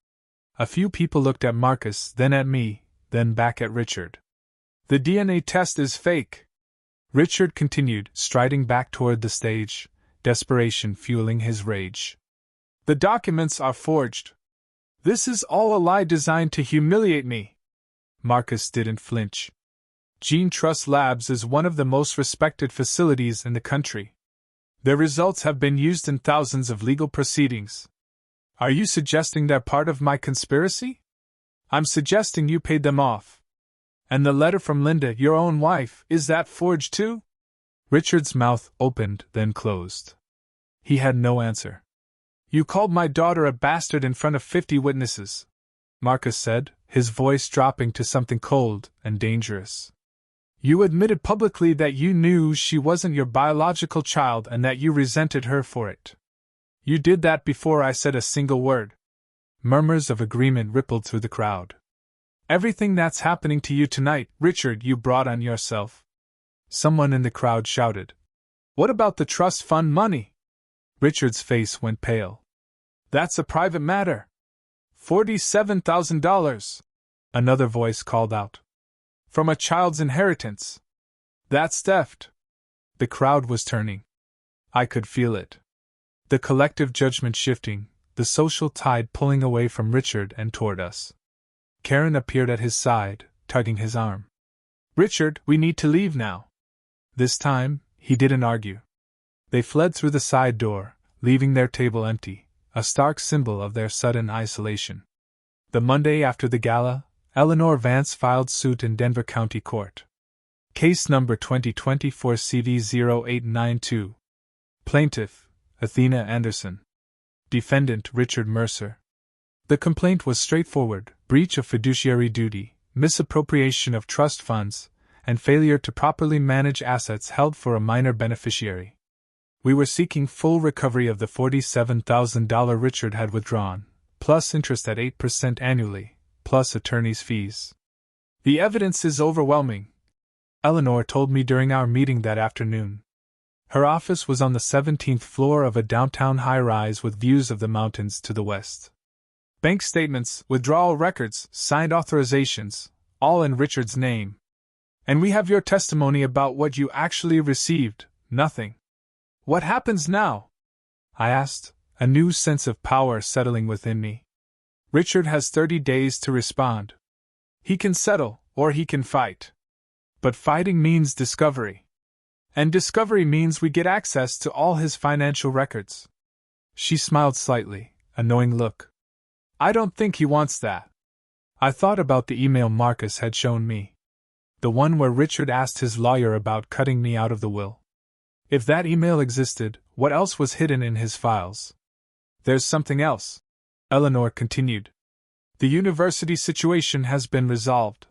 A few people looked at Marcus, then at me, then back at Richard. "The DNA test is fake," Richard continued, striding back toward the stage, desperation fueling his rage. "The documents are forged. This is all a lie designed to humiliate me." Marcus didn't flinch. GeneTrust Labs is one of the most respected facilities in the country. Their results have been used in thousands of legal proceedings. Are you suggesting they're part of my conspiracy? I'm suggesting you paid them off. And the letter from Linda, your own wife, is that forged too? Richard's mouth opened, then closed. He had no answer. "You called my daughter a bastard in front of 50 witnesses," Marcus said, his voice dropping to something cold and dangerous. "You admitted publicly that you knew she wasn't your biological child and that you resented her for it. You did that before I said a single word." Murmurs of agreement rippled through the crowd. "Everything that's happening to you tonight, Richard, you brought on yourself." Someone in the crowd shouted, "What about the trust fund money?" Richard's face went pale. "That's a private matter." $47,000, another voice called out. "From a child's inheritance. That's theft." The crowd was turning. I could feel it. The collective judgment shifting, the social tide pulling away from Richard and toward us. Karen appeared at his side, tugging his arm. Richard, we need to leave now. This time, he didn't argue. They fled through the side door, leaving their table empty, a stark symbol of their sudden isolation. The Monday after the gala, Eleanor Vance filed suit in Denver County Court. Case number 2024 CV0892. Plaintiff, Athena Anderson. Defendant, Richard Mercer. The complaint was straightforward: breach of fiduciary duty, misappropriation of trust funds, and failure to properly manage assets held for a minor beneficiary. We were seeking full recovery of the $47,000 Richard had withdrawn, plus interest at 8% annually, plus attorney's fees. The evidence is overwhelming, Eleanor told me during our meeting that afternoon. Her office was on the 17th floor of a downtown high-rise with views of the mountains to the west. Bank statements, withdrawal records, signed authorizations, all in Richard's name. And we have your testimony about what you actually received, nothing. What happens now? I asked, a new sense of power settling within me. Richard has 30 days to respond. He can settle, or he can fight. But fighting means discovery. And discovery means we get access to all his financial records. She smiled slightly, a knowing look. I don't think he wants that. I thought about the email Marcus had shown me. The one where Richard asked his lawyer about cutting me out of the will. If that email existed, what else was hidden in his files? There's something else, Eleanor continued. The university situation has been resolved.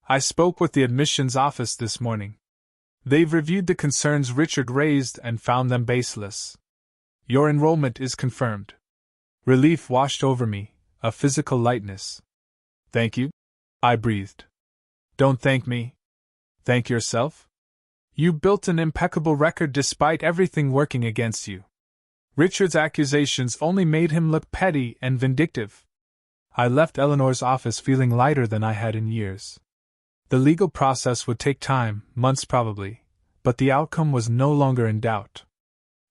I spoke with the admissions office this morning. They've reviewed the concerns Richard raised and found them baseless. Your enrollment is confirmed. Relief washed over me, a physical lightness. Thank you, I breathed. Don't thank me. Thank yourself? You built an impeccable record despite everything working against you. Richard's accusations only made him look petty and vindictive. I left Eleanor's office feeling lighter than I had in years. The legal process would take time, months probably, but the outcome was no longer in doubt.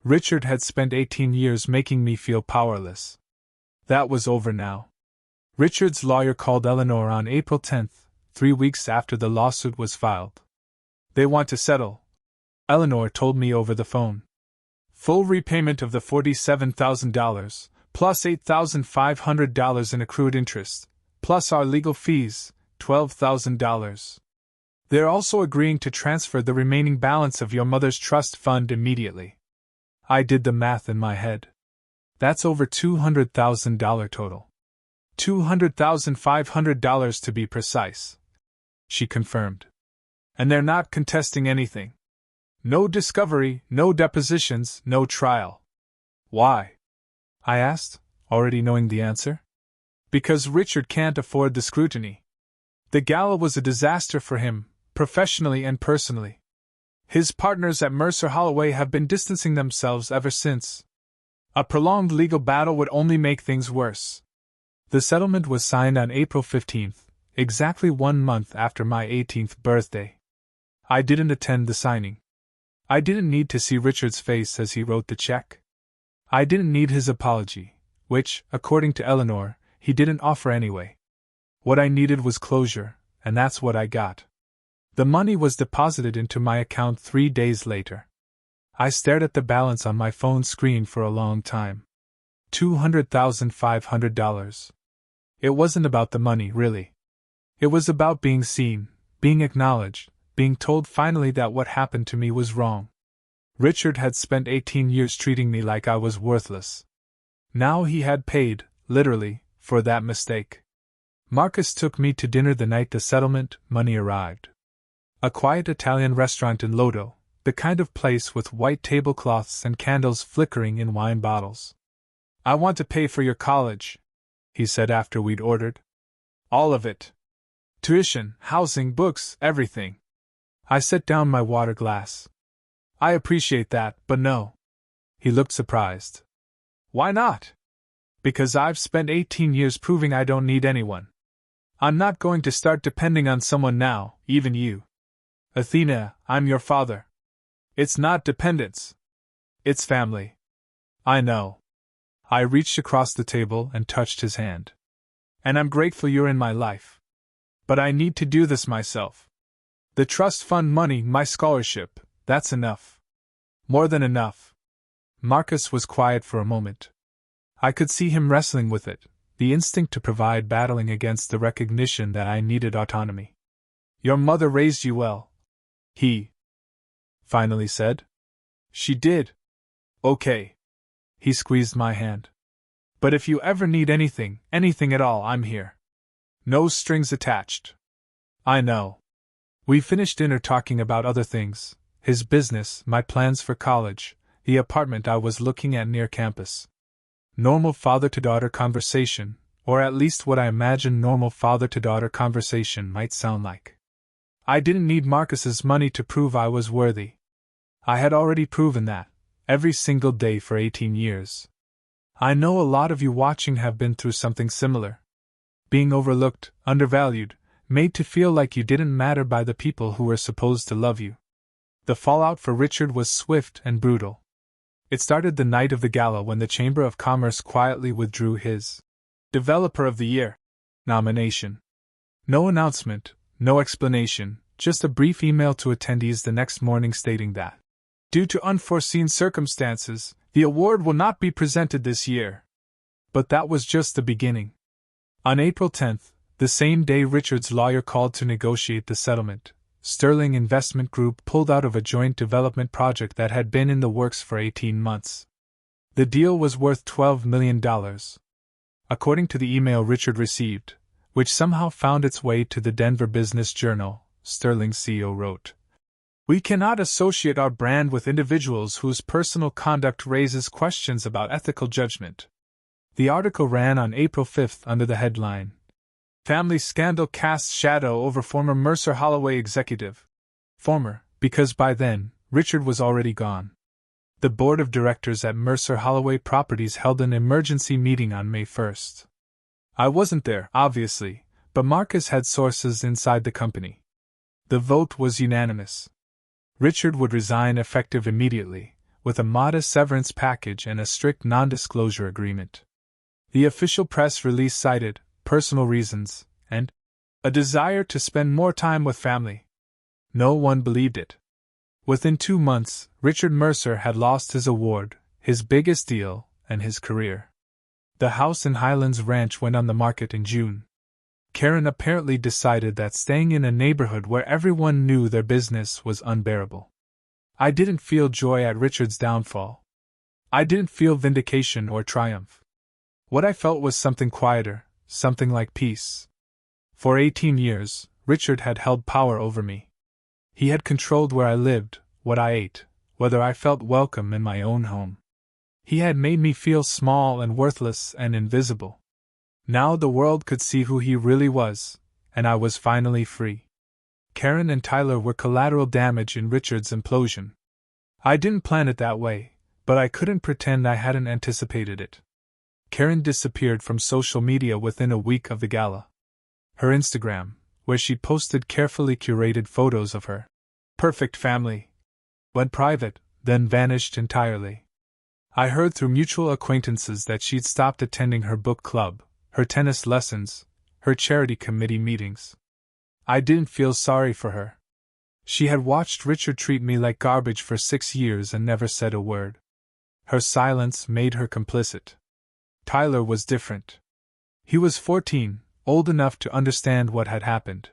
Richard had spent 18 years making me feel powerless. That was over now. Richard's lawyer called Eleanor on April 10th, 3 weeks after the lawsuit was filed. They want to settle, Eleanor told me over the phone. Full repayment of the $47,000, plus $8,500 in accrued interest, plus our legal fees, $12,000. They're also agreeing to transfer the remaining balance of your mother's trust fund immediately. I did the math in my head. That's over $200,000 total. $200,500 to be precise, she confirmed. And they're not contesting anything. No discovery, no depositions, no trial. Why? I asked, already knowing the answer. Because Richard can't afford the scrutiny. The gala was a disaster for him, professionally and personally. His partners at Mercer Holloway have been distancing themselves ever since. A prolonged legal battle would only make things worse. The settlement was signed on April 15th, exactly 1 month after my 18th birthday. I didn't attend the signing. I didn't need to see Richard's face as he wrote the check. I didn't need his apology, which, according to Eleanor, he didn't offer anyway. What I needed was closure, and that's what I got. The money was deposited into my account 3 days later. I stared at the balance on my phone screen for a long time. $200,500. It wasn't about the money, really. It was about being seen, being acknowledged, being told finally that what happened to me was wrong. Richard had spent 18 years treating me like I was worthless. Now he had paid, literally, for that mistake. Marcus took me to dinner the night the settlement money arrived. A quiet Italian restaurant in Lodo, the kind of place with white tablecloths and candles flickering in wine bottles. I want to pay for your college, he said after we'd ordered. All of it. Tuition, housing, books, everything. I set down my water glass. I appreciate that, but no. He looked surprised. Why not? Because I've spent 18 years proving I don't need anyone. I'm not going to start depending on someone now, even you. Athena, I'm your father. It's not dependence. It's family. I know. I reached across the table and touched his hand. And I'm grateful you're in my life. But I need to do this myself. The trust fund money, my scholarship, that's enough. More than enough. Marcus was quiet for a moment. I could see him wrestling with it, the instinct to provide battling against the recognition that I needed autonomy. Your mother raised you well. He finally said. She did. Okay. He squeezed my hand. But if you ever need anything at all, I'm here. No strings attached. I know. We finished dinner talking about other things, his business, my plans for college, the apartment I was looking at near campus. Normal father-to-daughter conversation, or at least what I imagined normal father-to-daughter conversation might sound like. I didn't need Marcus's money to prove I was worthy. I had already proven that, every single day for 18 years. I know a lot of you watching have been through something similar. Being overlooked, undervalued, made to feel like you didn't matter by the people who were supposed to love you. The fallout for Richard was swift and brutal. It started the night of the gala when the Chamber of Commerce quietly withdrew his Developer of the Year nomination. No announcement, no explanation, just a brief email to attendees the next morning stating that, due to unforeseen circumstances, the award will not be presented this year. But that was just the beginning. On April 10th, the same day Richard's lawyer called to negotiate the settlement, Sterling Investment Group pulled out of a joint development project that had been in the works for 18 months. The deal was worth $12 million. According to the email Richard received, which somehow found its way to the Denver Business Journal, Sterling's CEO wrote, "We cannot associate our brand with individuals whose personal conduct raises questions about ethical judgment." The article ran on April 5th under the headline, "Family Scandal Casts Shadow Over Former Mercer Holloway Executive." Former, because by then, Richard was already gone. The board of directors at Mercer Holloway Properties held an emergency meeting on May 1st. I wasn't there, obviously, but Marcus had sources inside the company. The vote was unanimous. Richard would resign effective immediately, with a modest severance package and a strict non-disclosure agreement. The official press release cited personal reasons and a desire to spend more time with family. No one believed it. Within 2 months, Richard Mercer had lost his award, his biggest deal, and his career. The house in Highlands Ranch went on the market in June. Karen apparently decided that staying in a neighborhood where everyone knew their business was unbearable. I didn't feel joy at Richard's downfall. I didn't feel vindication or triumph. What I felt was something quieter, something like peace. For 18 years, Richard had held power over me. He had controlled where I lived, what I ate, whether I felt welcome in my own home. He had made me feel small and worthless and invisible. Now the world could see who he really was, and I was finally free. Karen and Tyler were collateral damage in Richard's implosion. I didn't plan it that way, but I couldn't pretend I hadn't anticipated it. Karen disappeared from social media within a week of the gala. Her Instagram, where she posted carefully curated photos of her perfect family, went private, then vanished entirely. I heard through mutual acquaintances that she'd stopped attending her book club, her tennis lessons, her charity committee meetings. I didn't feel sorry for her. She had watched Richard treat me like garbage for 6 years and never said a word. Her silence made her complicit. Tyler was different. He was 14, old enough to understand what had happened.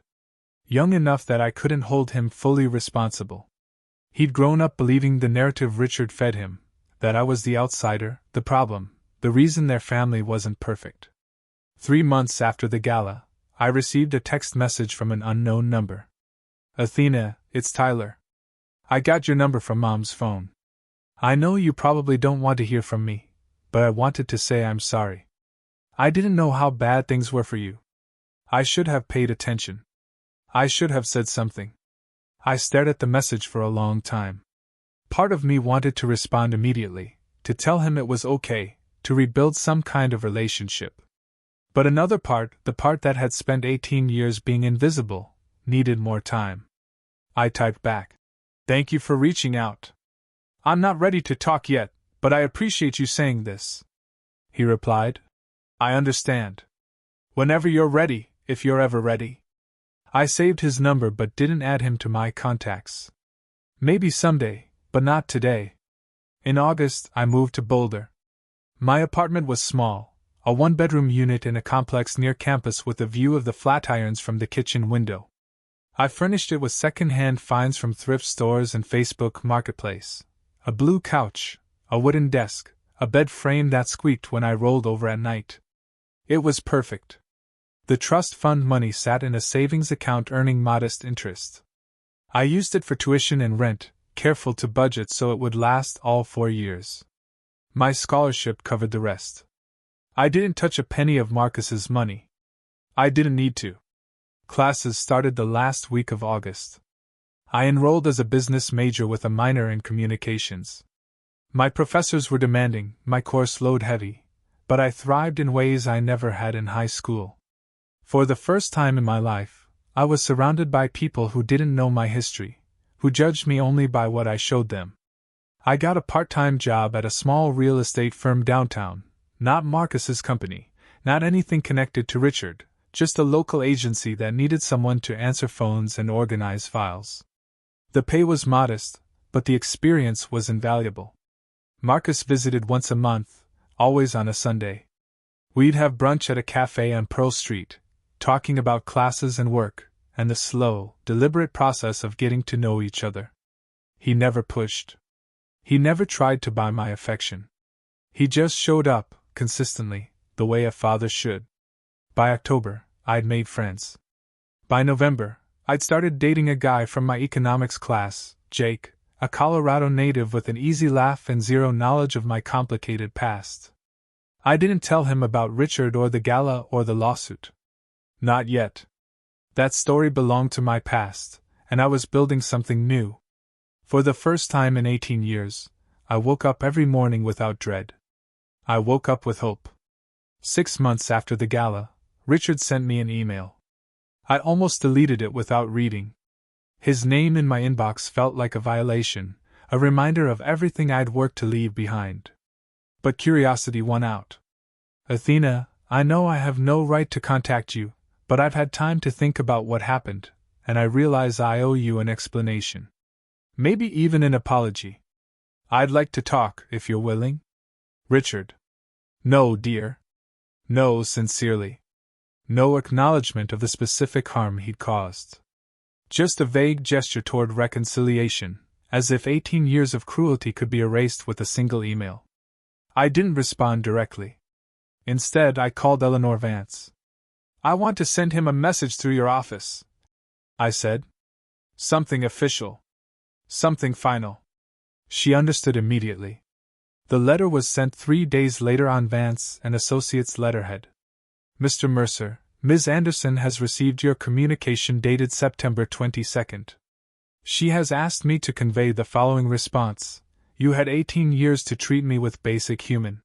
Young enough that I couldn't hold him fully responsible. He'd grown up believing the narrative Richard fed him, that I was the outsider, the problem, the reason their family wasn't perfect. 3 months after the gala, I received a text message from an unknown number. "Athena, it's Tyler. I got your number from Mom's phone. I know you probably don't want to hear from me, but I wanted to say I'm sorry. I didn't know how bad things were for you. I should have paid attention. I should have said something." I stared at the message for a long time. Part of me wanted to respond immediately, to tell him it was okay, to rebuild some kind of relationship. But another part, the part that had spent 18 years being invisible, needed more time. I typed back, "Thank you for reaching out. I'm not ready to talk yet, but I appreciate you saying this." He replied, "I understand. Whenever you're ready, if you're ever ready." I saved his number but didn't add him to my contacts. Maybe someday, but not today. In August, I moved to Boulder. My apartment was small, a one-bedroom unit in a complex near campus with a view of the Flatirons from the kitchen window. I furnished it with second-hand finds from thrift stores and Facebook Marketplace. A blue couch, a wooden desk, a bed frame that squeaked when I rolled over at night. It was perfect. The trust fund money sat in a savings account earning modest interest. I used it for tuition and rent, careful to budget so it would last all 4 years. My scholarship covered the rest. I didn't touch a penny of Marcus's money. I didn't need to. Classes started the last week of August. I enrolled as a business major with a minor in communications. My professors were demanding, my course load heavy, but I thrived in ways I never had in high school. For the first time in my life, I was surrounded by people who didn't know my history, who judged me only by what I showed them. I got a part-time job at a small real estate firm downtown, not Marcus's company, not anything connected to Richard, just a local agency that needed someone to answer phones and organize files. The pay was modest, but the experience was invaluable. Marcus visited once a month, always on a Sunday. We'd have brunch at a cafe on Pearl Street, talking about classes and work, and the slow, deliberate process of getting to know each other. He never pushed. He never tried to buy my affection. He just showed up, consistently, the way a father should. By October, I'd made friends. By November, I'd started dating a guy from my economics class, Jake, a Colorado native with an easy laugh and zero knowledge of my complicated past. I didn't tell him about Richard or the gala or the lawsuit. Not yet. That story belonged to my past, and I was building something new. For the first time in 18 years, I woke up every morning without dread. I woke up with hope. 6 months after the gala, Richard sent me an email. I almost deleted it without reading. His name in my inbox felt like a violation, a reminder of everything I'd worked to leave behind. But curiosity won out. Athena, I know I have no right to contact you, but I've had time to think about what happened, and I realize I owe you an explanation. Maybe even an apology. I'd like to talk, if you're willing. Richard. No, dear. No, sincerely. No acknowledgement of the specific harm he'd caused. Just a vague gesture toward reconciliation, as if 18 years of cruelty could be erased with a single email. I didn't respond directly. Instead, I called Eleanor Vance. I want to send him a message through your office, I said. Something official. Something final. She understood immediately. The letter was sent 3 days later on Vance and Associates letterhead. Mr. Mercer, Ms. Anderson has received your communication dated September 22nd. She has asked me to convey the following response. You had 18 years to treat me with basic human